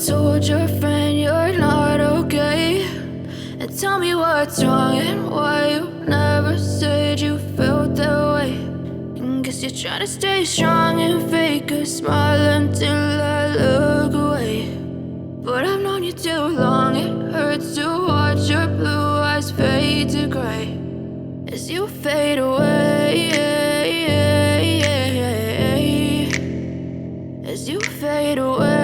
told your friend you're not okay, and tell me what's wrong and why you never said you felt that way. And guess you're trying to stay strong and fake a smile until I look away. But I've known you too long, it hurts to watch your blue eyes fade to gray as you fade away, as you fade away.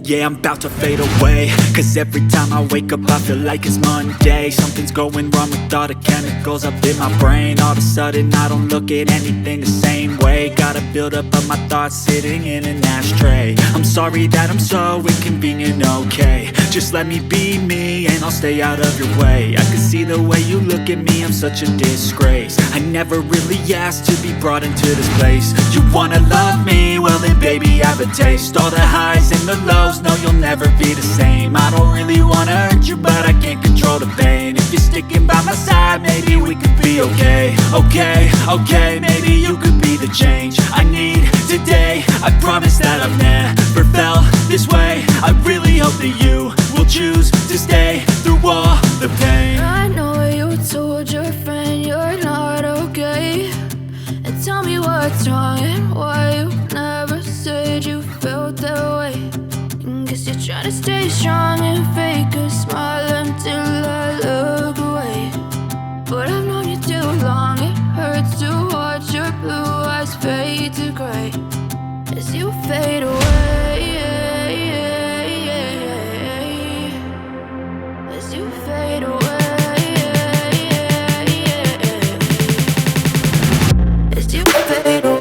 Yeah, I'm about to fade away, cause every time I wake up I feel like it's Monday. Something's going wrong with all the chemicals up in my brain. All of a sudden I don't look at anything the same way. Gotta build up of my thoughts sitting in an ashtray. I'm sorry that I'm so inconvenient, okay. Just let me be me and I'll stay out of your way. I can see the way you look at me, I'm such a disgrace. I never really asked to be brought into this place. You wanna love me? Well then baby have a taste. All the highs and the lows, no you'll never be the same. I don't really wanna hurt you but I can't control the pain. If you're sticking by my side maybe we could be okay. Okay, maybe you could be the change I need today. I promise that I've never felt this way. I really hope that you will choose to stay through all the pain. I know you told your friend you're not okay, and tell me what's wrong and why you never said you felt that way. And guess you're trying to stay strong and fake a smile until I look away. But I've known you too long, it hurts to watch your blue eyes fade to gray as you fade away, as you fade away, as you fade away.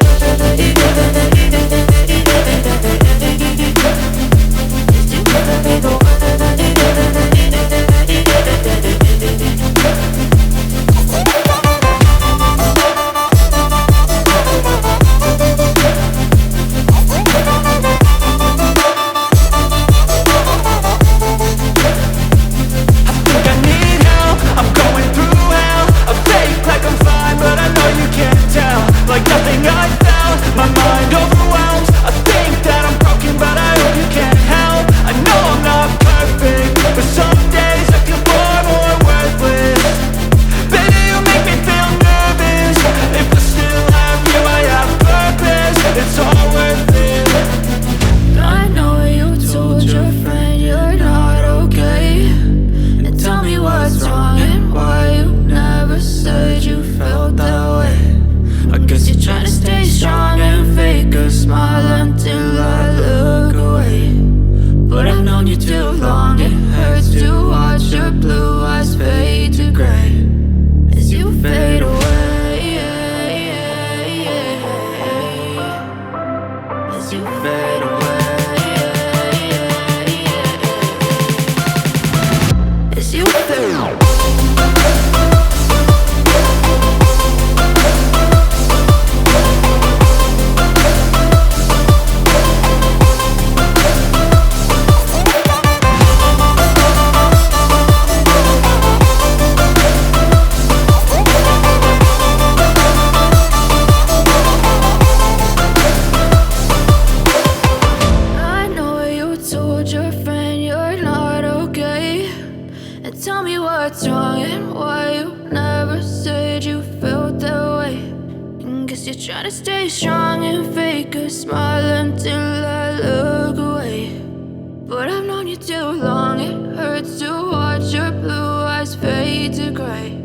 Like nothing I felt, my mind overwhelmed. I think that I'm broken but I hope you can't help. I know I'm not perfect, but some days I feel far more worthless. Baby, you make me feel nervous. If I still have you, I have purpose. It's all worth it. I know you told your friend you're not okay, and tell me what's wrong and why you never said you felt that way. I guess you're trying to stay strong and fake a smile until I look away. But I've known you too long, it hurts to watch your blue eyes fade to gray as you fade away, as you fade away, as you fade away. Your friend you're not okay, and tell me what's wrong and why you never said you felt that way. And guess you're trying to stay strong and fake a smile until I look away. But I've known you too long, it hurts to watch your blue eyes fade to gray